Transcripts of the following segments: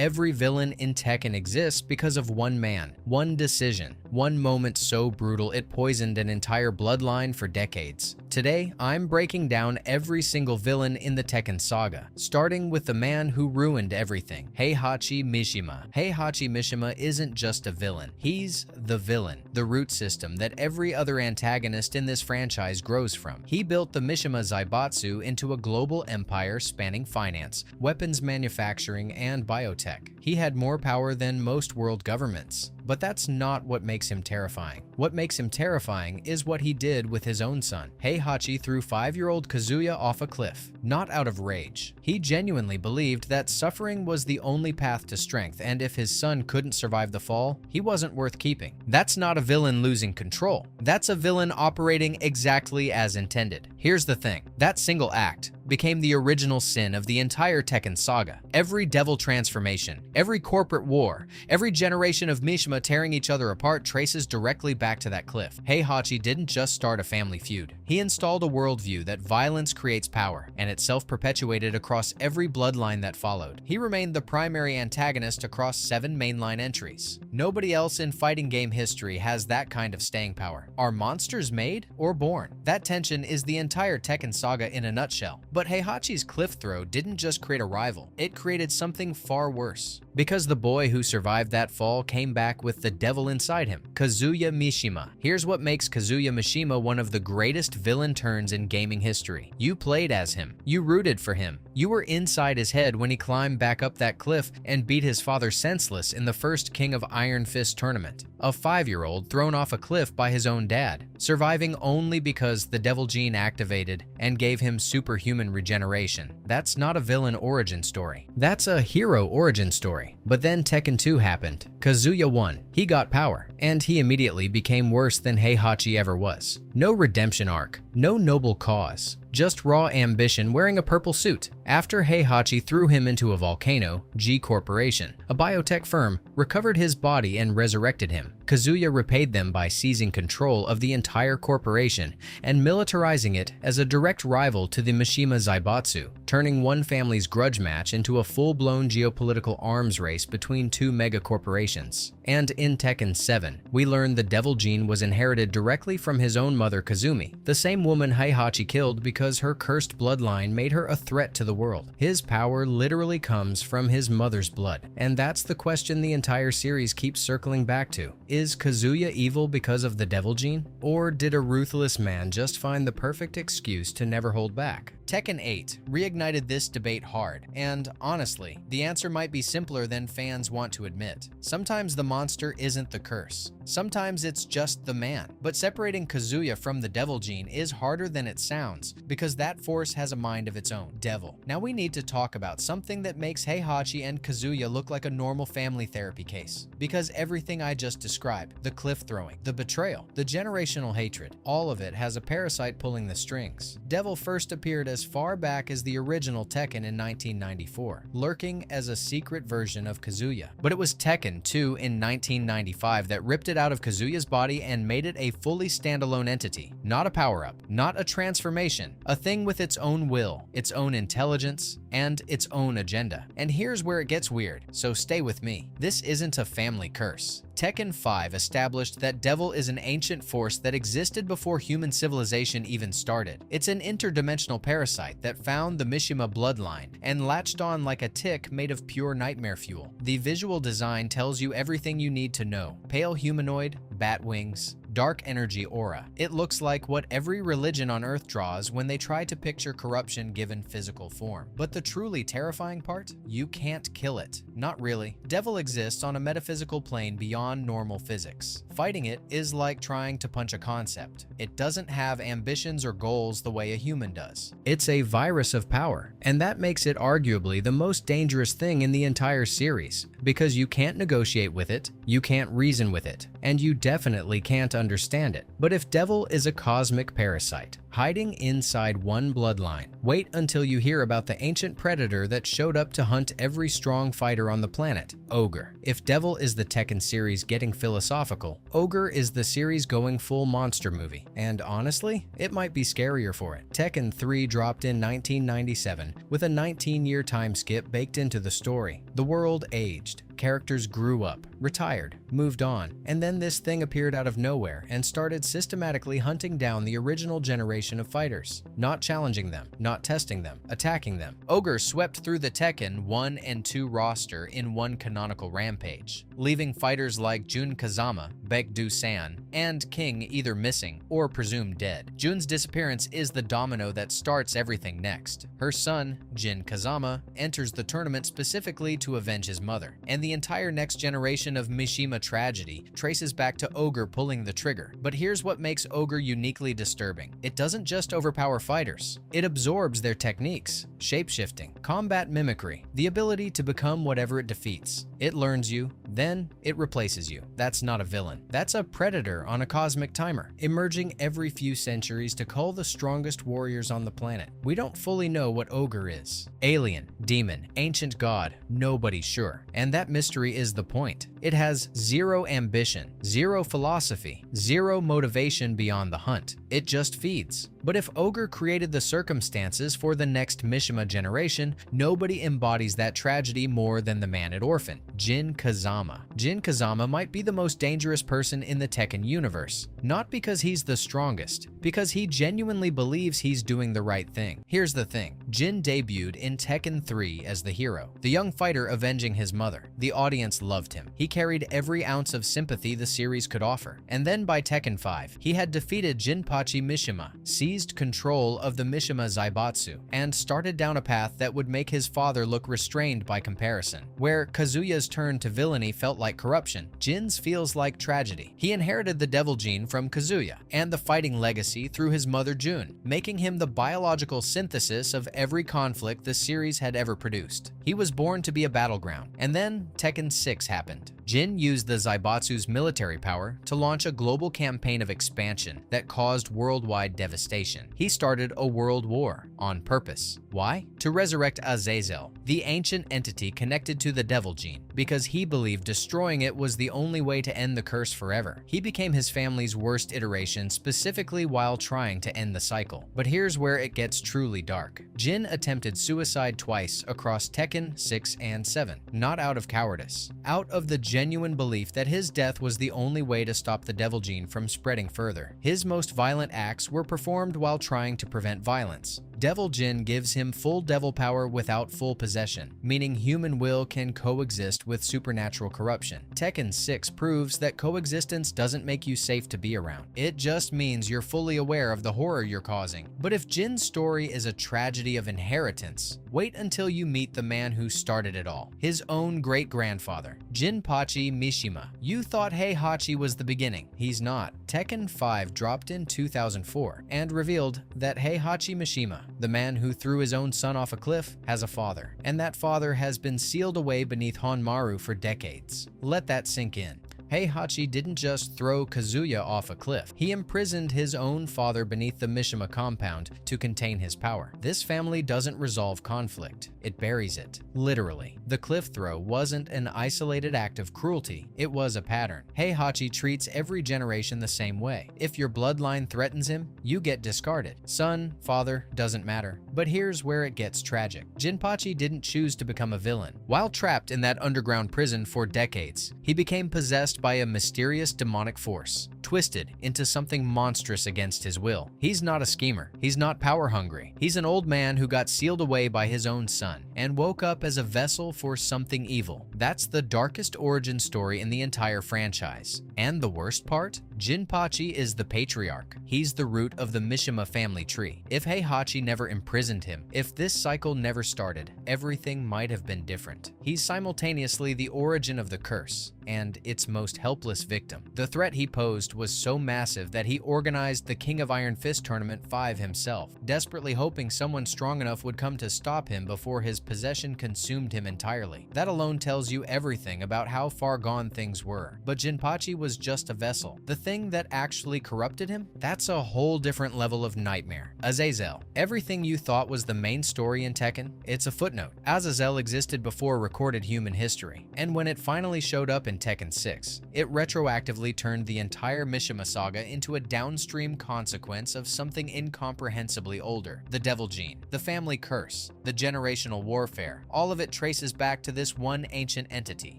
every villain in Tekken exists because of one man, one decision, one moment so brutal it poisoned an entire bloodline for decades. Today, I'm breaking down every single villain in the Tekken saga, starting with the man who ruined everything, Heihachi Mishima. Heihachi Mishima isn't just a villain, he's the villain, the root system that every other antagonist in this franchise grows from. He built the Mishima Zaibatsu into a global empire spanning finance, weapons manufacturing, and biotech. He had more power than most world governments. But that's not what makes him terrifying. What makes him terrifying is what he did with his own son. Heihachi threw 5-year-old Kazuya off a cliff, not out of rage. He genuinely believed that suffering was the only path to strength, and if his son couldn't survive the fall, he wasn't worth keeping. That's not a villain losing control. That's a villain operating exactly as intended. Here's the thing, that single act became the original sin of the entire Tekken saga. Every devil transformation, every corporate war, every generation of Mishima tearing each other apart traces directly back to that cliff. Heihachi didn't just start a family feud. He installed a worldview that violence creates power, and it self-perpetuated across every bloodline that followed. He remained the primary antagonist across 7 mainline entries. Nobody else in fighting game history has that kind of staying power. Are monsters made or born? That tension is the entire Tekken saga in a nutshell. But Heihachi's cliff throw didn't just create a rival, it created something far worse. Because the boy who survived that fall came back with the devil inside him, Kazuya Mishima. Here's what makes Kazuya Mishima one of the greatest villain turns in gaming history. You played as him, you rooted for him, you were inside his head when he climbed back up that cliff and beat his father senseless in the first King of Iron Fist tournament. A 5-year-old thrown off a cliff by his own dad, surviving only because the devil gene activated and gave him superhuman regeneration. That's not a villain origin story. That's a hero origin story. But then Tekken 2 happened. Kazuya won. He got power, and he immediately became worse than Heihachi ever was. No redemption arc, no noble cause, just raw ambition wearing a purple suit. After Heihachi threw him into a volcano, G Corporation, a biotech firm, recovered his body and resurrected him. Kazuya repaid them by seizing control of the entire corporation and militarizing it as a direct rival to the Mishima Zaibatsu, turning one family's grudge match into a full-blown geopolitical arms race between 2 mega corporations. And in Tekken 7, we learn the devil gene was inherited directly from his own mother Kazumi, the same woman Heihachi killed because her cursed bloodline made her a threat to the world. His power literally comes from his mother's blood, and that's the question the entire series keeps circling back to. Is Kazuya evil because of the devil gene? Or did a ruthless man just find the perfect excuse to never hold back? Tekken 8 reignited this debate hard, and honestly, the answer might be simpler than fans want to admit. Sometimes the monster isn't the curse. Sometimes it's just the man. But separating Kazuya from the devil gene is harder than it sounds, because that force has a mind of its own, devil. Now we need to talk about something that makes Heihachi and Kazuya look like a normal family therapy case. Because everything I just described, the cliff throwing, the betrayal, the generational hatred, all of it has a parasite pulling the strings. Devil first appeared as far back as the original Tekken in 1994, lurking as a secret version of Kazuya. But it was Tekken 2 in 1995 that ripped it out of Kazuya's body and made it a fully standalone entity. Not a power-up, not a transformation, a thing with its own will, its own intelligence, and its own agenda. And here's where it gets weird, so stay with me. This isn't a family curse. Tekken 5 established that Devil is an ancient force that existed before human civilization even started. It's an interdimensional parasite that found the Mishima bloodline and latched on like a tick made of pure nightmare fuel. The visual design tells you everything you need to know. Pale humanoid, bat wings, dark energy aura. It looks like what every religion on Earth draws when they try to picture corruption given physical form. But the truly terrifying part? You can't kill it. Not really. Devil exists on a metaphysical plane beyond normal physics. Fighting it is like trying to punch a concept. It doesn't have ambitions or goals the way a human does. It's a virus of power, and that makes it arguably the most dangerous thing in the entire series, because you can't negotiate with it, you can't reason with it, and you definitely can't understand it. But if devil is a cosmic parasite, hiding inside one bloodline, wait until you hear about the ancient predator that showed up to hunt every strong fighter on the planet, Ogre. If devil is the Tekken series getting philosophical, Ogre is the series going full monster movie. And honestly, it might be scarier for it. Tekken 3 dropped in 1997 with a 19-year time skip baked into the story. The world aged. Characters grew up, retired, moved on, and then this thing appeared out of nowhere and started systematically hunting down the original generation of fighters, not challenging them, not testing them, attacking them. Ogre swept through the Tekken 1 and 2 roster in one canonical rampage, leaving fighters like Jun Kazama, Baekdu-san, and King either missing or presumed dead. Jun's disappearance is the domino that starts everything next. Her son, Jin Kazama, enters the tournament specifically to avenge his mother, and the entire next generation of Mishima tragedy traces back to Ogre pulling the trigger. But here's what makes Ogre uniquely disturbing. It doesn't just overpower fighters. It absorbs their techniques, shape-shifting, combat mimicry, the ability to become whatever it defeats. It learns you, then it replaces you. That's not a villain. That's a predator on a cosmic timer, emerging every few centuries to cull the strongest warriors on the planet. We don't fully know what Ogre is. Alien, demon, ancient god, nobody's sure. And that mystery is the point. It has zero ambition, zero philosophy, zero motivation beyond the hunt. It just feeds. But if Ogre created the circumstances for the next Mishima generation, nobody embodies that tragedy more than the man at Orphan, Jin Kazama. Jin Kazama might be the most dangerous person in the Tekken universe, not because he's the strongest, because he genuinely believes he's doing the right thing. Here's the thing, Jin debuted in Tekken 3 as the hero, the young fighter avenging his mother. The audience loved him. He carried every ounce of sympathy the series could offer. And then by Tekken 5, he had defeated Jinpachi Mishima, seized control of the Mishima Zaibatsu, and started down a path that would make his father look restrained by comparison. Where Kazuya's turn to villainy felt like corruption, Jin's feels like tragedy. He inherited the devil gene from Kazuya, and the fighting legacy through his mother Jun, making him the biological synthesis of every conflict the series had ever produced. He was born to be a battleground, and then Tekken 6 happened. Jin used the Zaibatsu's military power to launch a global campaign of expansion that caused worldwide devastation. He started a world war on purpose. Why? To resurrect Azazel, the ancient entity connected to the devil gene, because he believed destroying it was the only way to end the curse forever. He became his family's worst iteration specifically while trying to end the cycle. But here's where it gets truly dark. Jin attempted suicide twice across Tekken 6 and 7, not out of cowardice, out of the genuine belief that his death was the only way to stop the devil gene from spreading further. His most violent acts were performed while trying to prevent violence. Devil Jin gives him full devil power without full possession, meaning human will can coexist with supernatural corruption. Tekken 6 proves that coexistence doesn't make you safe to be around. It just means you're fully aware of the horror you're causing. But if Jin's story is a tragedy of inheritance, wait until you meet the man who started it all, his own great-grandfather, Jinpachi Mishima. You thought Heihachi was the beginning. He's not. Tekken 5 dropped in 2004 and revealed that Heihachi Mishima, the man who threw his own son off a cliff, has a father, and that father has been sealed away beneath Honmaru for decades. Let that sink in. Heihachi didn't just throw Kazuya off a cliff. He imprisoned his own father beneath the Mishima compound to contain his power. This family doesn't resolve conflict. It buries it. Literally. The cliff throw wasn't an isolated act of cruelty. It was a pattern. Heihachi treats every generation the same way. If your bloodline threatens him, you get discarded. Son, father, doesn't matter. But here's where it gets tragic. Jinpachi didn't choose to become a villain. While trapped in that underground prison for decades, he became possessed by a mysterious demonic force, twisted into something monstrous against his will. He's not a schemer. He's not power hungry. He's an old man who got sealed away by his own son and woke up as a vessel for something evil. That's the darkest origin story in the entire franchise. And the worst part? Jinpachi is the patriarch. He's the root of the Mishima family tree. If Heihachi never imprisoned him, if this cycle never started, everything might have been different. He's simultaneously the origin of the curse and its most helpless victim. The threat he posed was so massive that he organized the King of Iron Fist Tournament 5 himself, desperately hoping someone strong enough would come to stop him before his possession consumed him entirely. That alone tells you everything about how far gone things were. But Jinpachi was just a vessel. The thing that actually corrupted him? That's a whole different level of nightmare. Azazel. Everything you thought was the main story in Tekken, it's a footnote. Azazel existed before recorded human history, and when it finally showed up in Tekken 6, it retroactively turned the entire Mishima saga into a downstream consequence of something incomprehensibly older. The Devil Gene, the family curse, the generational warfare, all of it traces back to this one ancient entity.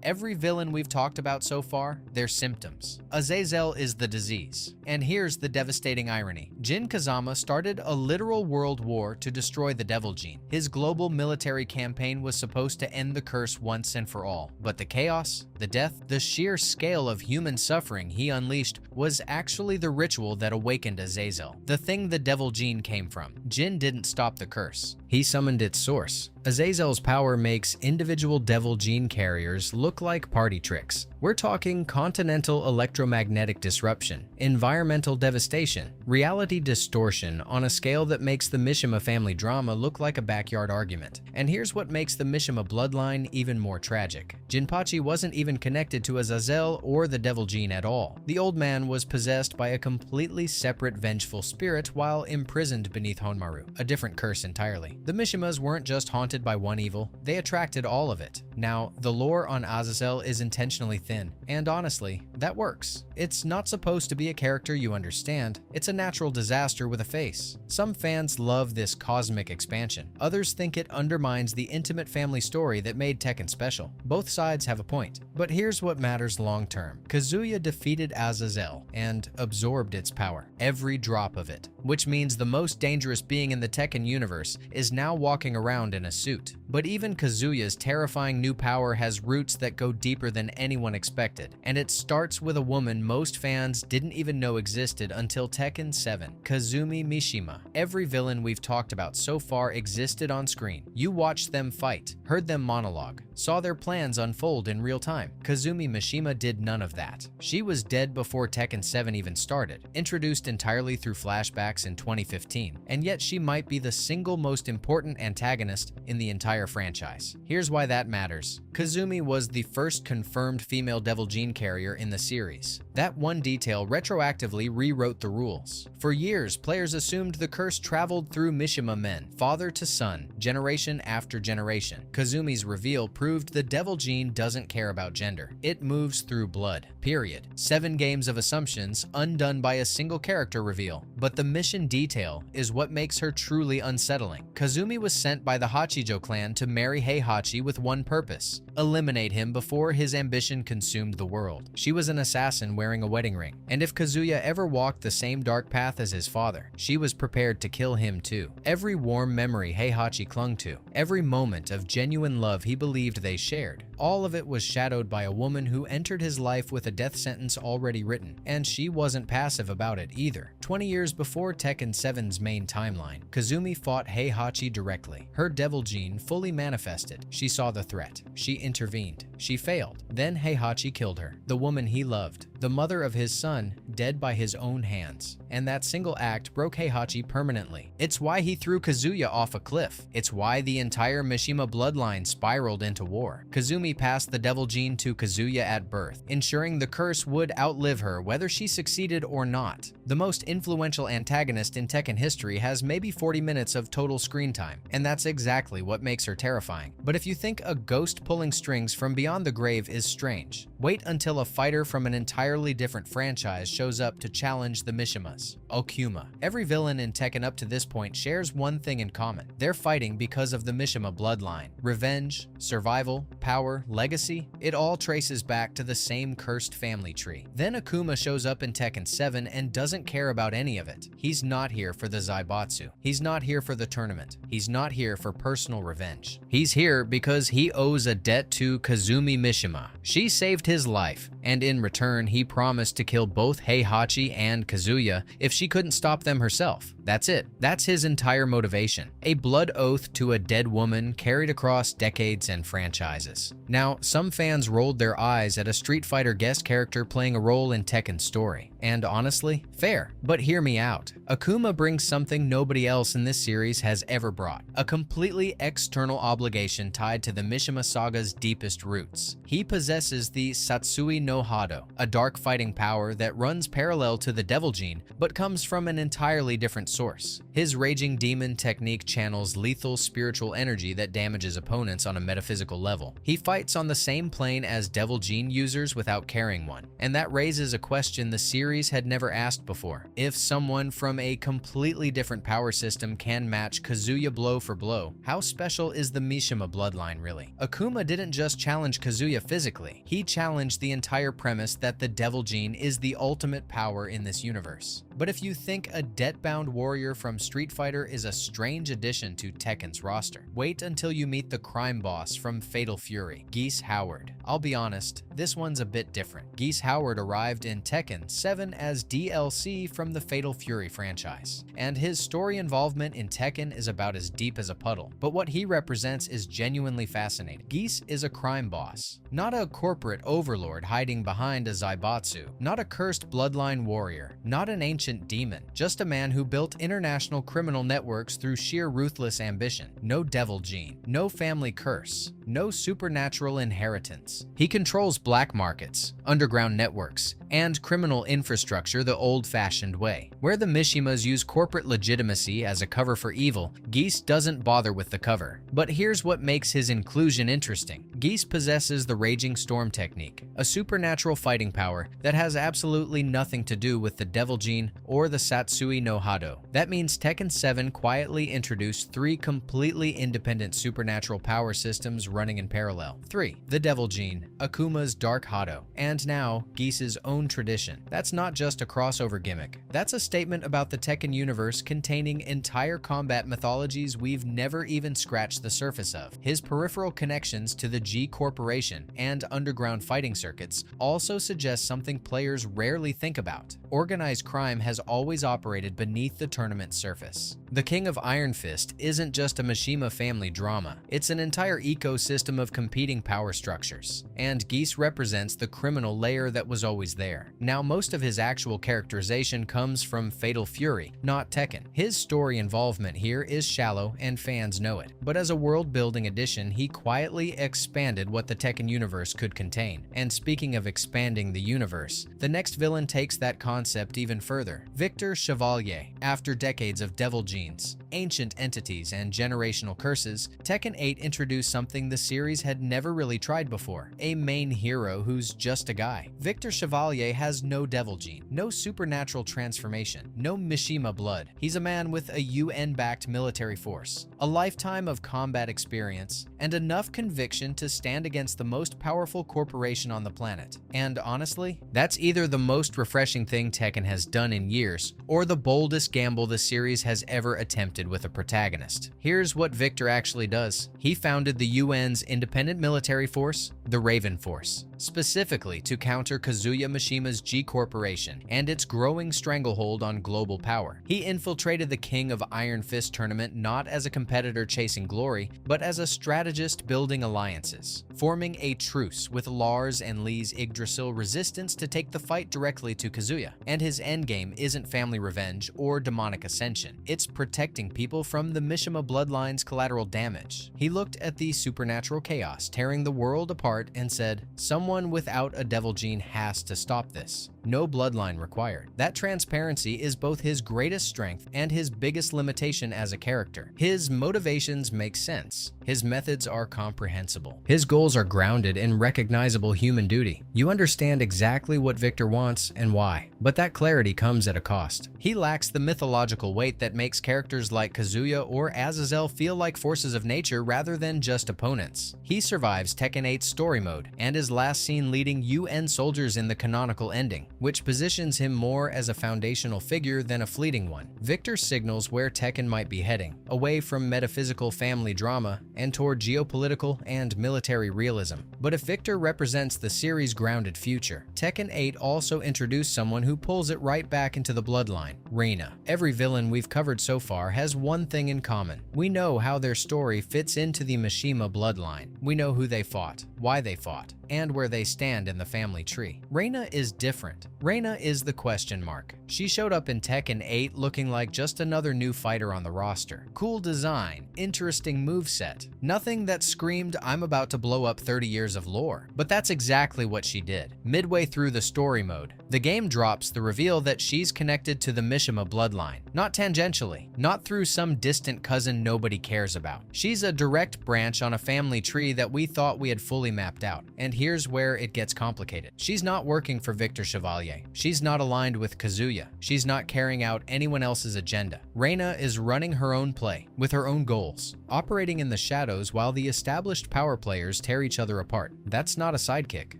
Every villain we've talked about so far, their symptoms. Azazel is the disease. And here's the devastating irony. Jin Kazama started a literal world war to destroy the Devil Gene. His global military campaign was supposed to end the curse once and for all. But the chaos, the death, the sheer scale of human suffering he unleashed was actually the ritual that awakened Azazel, the thing the Devil Gene came from. Jin didn't stop the curse. He summoned its source. Azazel's power makes individual Devil Gene carriers look like party tricks. We're talking continental electromagnetic disruption, environmental devastation, reality distortion on a scale that makes the Mishima family drama look like a backyard argument. And here's what makes the Mishima bloodline even more tragic. Jinpachi wasn't even connected to Azazel or the Devil Gene at all. The old man was possessed by a completely separate vengeful spirit while imprisoned beneath Honmaru, a different curse entirely. The Mishimas weren't just haunted by one evil, they attracted all of it. Now, the lore on Azazel is intentionally thin, and honestly, that works. It's not supposed to be a character you understand, it's a natural disaster with a face. Some fans love this cosmic expansion, others think it undermines the intimate family story that made Tekken special. Both sides have a point, but here's what matters long term. Kazuya defeated Azazel and absorbed its power, every drop of it, which means the most dangerous being in the Tekken universe is now walking around in a suit. But even Kazuya's terrifying new power has roots that go deeper than anyone expected, and it starts with a woman most fans didn't even know existed until Tekken 7, Kazumi Mishima. Every villain we've talked about so far existed on screen. You watched them fight, heard them monologue, saw their plans unfold in real time. Kazumi Mishima did none of that. She was dead before Tekken 7 even started, introduced entirely through flashbacks in 2015, and yet she might be the single most important antagonist in the entire franchise. Here's why that matters. Kazumi was the first confirmed female Devil Gene carrier in the series. That one detail retroactively rewrote the rules. For years, players assumed the curse traveled through Mishima men, father to son, generation after generation. Kazumi's reveal proved the Devil Gene doesn't care about gender. It moves through blood, period. 7 games of assumptions undone by a single character reveal. But the mission detail is what makes her truly unsettling. Kazumi was sent by the Hachijo clan to marry Heihachi with one purpose: eliminate him before his ambition consumed the world. She was an assassin wearing a wedding ring, and if Kazuya ever walked the same dark path as his father, she was prepared to kill him too. Every warm memory Heihachi clung to, every moment of genuine love he believed they shared, all of it was shadowed by a woman who entered his life with a death sentence already written, and she wasn't passive about it either. 20 years before Tekken 7's main timeline, Kazumi fought Heihachi directly. Her Devil Gene fully manifested. She saw the threat. She intervened. She failed. Then Heihachi killed her, the woman he loved, the mother of his son, dead by his own hands. And that single act broke Heihachi permanently. It's why he threw Kazuya off a cliff. It's why the entire Mishima bloodline spiraled into war. Kazumi passed the Devil Gene to Kazuya at birth, ensuring the curse would outlive her whether she succeeded or not. The most influential antagonist in Tekken history has maybe 40 minutes of total screen time, and that's exactly what makes her terrifying. But if you think a ghost pulling strings from beyond the grave is strange, wait until a fighter from an entirely different franchise shows up to challenge the Mishimas. Okuma. Every villain in Tekken up to this point shares one thing in common. They're fighting because of the Mishima bloodline. Revenge, survival, power, legacy, it all traces back to the same cursed family tree. Then Akuma shows up in Tekken 7 and doesn't care about any of it. He's not here for the Zaibatsu. He's not here for the tournament. He's not here for personal revenge. He's here because he owes a debt to Kazumi Mishima. She saved his life, and in return he promised to kill both Heihachi and Kazuya if she couldn't stop them herself. That's it. That's his entire motivation. A blood oath to a dead woman carried across decades and franchises. Now, some fans rolled their eyes at a Street Fighter guest character playing a role in Tekken's story. And honestly, fair. But hear me out. Akuma brings something nobody else in this series has ever brought. A completely external obligation tied to the Mishima Saga's deepest roots. He possesses the Satsui no Hado, a dark fighting power that runs parallel to the Devil Gene, but comes from an entirely different source. His Raging Demon technique channels lethal spiritual energy that damages opponents on a metaphysical level. He fights on the same plane as Devil Gene users without carrying one, and that raises a question the series had never asked before. If someone from a completely different power system can match Kazuya blow for blow, how special is the Mishima bloodline really? Akuma didn't just challenge Kazuya physically, he challenged the entire premise that the Devil Gene is the ultimate power in this universe. But if you think a debt-bound warrior from Street Fighter is a strange addition to Tekken's roster, wait until you meet the crime boss from Fatal Fury, Geese Howard. I'll be honest, this one's a bit different. Geese Howard arrived in Tekken 7 as DLC from the Fatal Fury franchise, and his story involvement in Tekken is about as deep as a puddle, but what he represents is genuinely fascinating. Geese is a crime boss, not a corporate overlord hiding behind a Zaibatsu, not a cursed bloodline warrior, not an ancient demon, just a man who built international criminal networks through sheer ruthless ambition. No Devil Gene, no family curse, no supernatural inheritance. He controls black markets, underground networks, and criminal infrastructure the old-fashioned way. Where the Mishimas use corporate legitimacy as a cover for evil, Geese doesn't bother with the cover. But here's what makes his inclusion interesting. Geese possesses the Raging Storm technique, a supernatural fighting power that has absolutely nothing to do with the Devil Gene or the Satsui no Hado. That means Tekken 7 quietly introduced 3 completely independent supernatural power systems running in parallel. 3. The Devil Gene, Akuma's Dark Hado, and now Geese's own tradition. That's not just a crossover gimmick. That's a statement about the Tekken universe containing entire combat mythologies we've never even scratched the surface of. His peripheral connections to the G Corporation and underground fighting circuits also suggest something players rarely think about. Organized crime has always operated beneath the tournament's surface. The King of Iron Fist isn't just a Mishima family drama, it's an entire ecosystem of competing power structures. And Geese represents the criminal layer that was always there. Now, most of his actual characterization comes from Fatal Fury, not Tekken. His story involvement here is shallow and fans know it, but as a world-building addition, he quietly expanded what the Tekken universe could contain. And speaking of expanding the universe, the next villain takes that concept even further. Victor Chevalier. After decades of Devil Genes, ancient entities, and generational curses, Tekken 8 introduced something the series had never really tried before. A main hero who's just a guy. Victor Chevalier has no Devil Gene, no supernatural transformation, no Mishima blood. He's a man with a UN-backed military force, a lifetime of combat experience, and enough conviction to stand against the most powerful corporation on the planet. And honestly, that's either the most refreshing thing Tekken has done in years, or the boldest gamble the series has ever attempted with a protagonist. Here's what Victor actually does. He founded the UN's independent military force, the Raven Force, specifically to counter Kazuya Mishima's G Corporation and its growing stranglehold on global power. He infiltrated the King of Iron Fist tournament not as a competitor chasing glory, but as a strategist building alliances, forming a truce with Lars and Lee's Yggdrasil resistance to take the fight directly to Kazuya. And his endgame isn't family revenge or demonic ascension, it's protecting people from the Mishima bloodline's collateral damage. He looked at the supernatural chaos tearing the world apart and said, someone without a Devil Gene has to stop this. No bloodline required. That transparency is both his greatest strength and his biggest limitation as a character. His motivations make sense. His methods are comprehensible. His goals are grounded in recognizable human duty. You understand exactly what Victor wants and why, but that clarity comes at a cost. He lacks the mythological weight that makes characters like Kazuya or Azazel feel like forces of nature rather than just opponents. He survives Tekken 8's story mode and is last seen leading UN soldiers in the canonical ending, which positions him more as a foundational figure than a fleeting one. Victor signals where Tekken might be heading, away from metaphysical family drama and toward geopolitical and military realism. But if Victor represents the series' grounded future, Tekken 8 also introduced someone who pulls it right back into the bloodline, Reina. Every villain we've covered so far has one thing in common. We know how their story fits into the Mishima bloodline. We know who they fought, why they fought, and where they stand in the family tree. Reina is different. Reina is the question mark. She showed up in Tekken 8 looking like just another new fighter on the roster. Cool design, interesting moveset, nothing that screamed, "I'm about to blow up 30 years of lore." But that's exactly what she did. Midway through the story mode, the game drops the reveal that she's connected to the Mishima bloodline. Not tangentially, not through some distant cousin nobody cares about. She's a direct branch on a family tree that we thought we had fully mapped out. And here's where it gets complicated. She's not working for Victor Chevalier. She's not aligned with Kazuya. She's not carrying out anyone else's agenda. Reina is running her own play, with her own goals, operating in the shadows while the established power players tear each other apart. That's not a sidekick.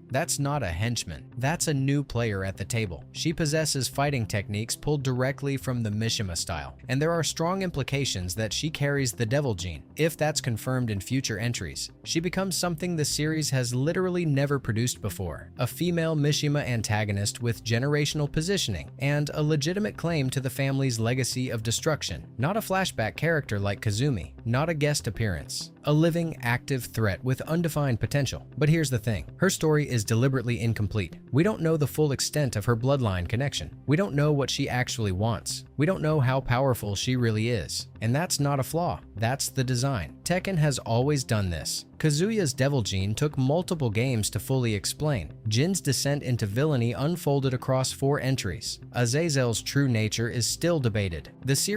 That's not a henchman. That's a new player at the table. She possesses fighting techniques pulled directly from the Mishima style, and there are strong implications that she carries the devil gene. If that's confirmed in future entries, she becomes something the series has literally never produced before. A female Mishima antagonist with generational positioning and a legitimate claim to the family's legacy of destruction. Not a flashback character like Kazumi, not a guest appearance. A living, active threat with undefined potential. But here's the thing, her story is deliberately incomplete. We don't know the full extent of her bloodline connection. We don't know what she actually wants. We don't know how powerful she really is. And that's not a flaw, that's the design. Tekken has always done this. Kazuya's devil gene took multiple games to fully explain. Jin's descent into villainy unfolded across 4 entries. Azazel's true nature is still debated. The series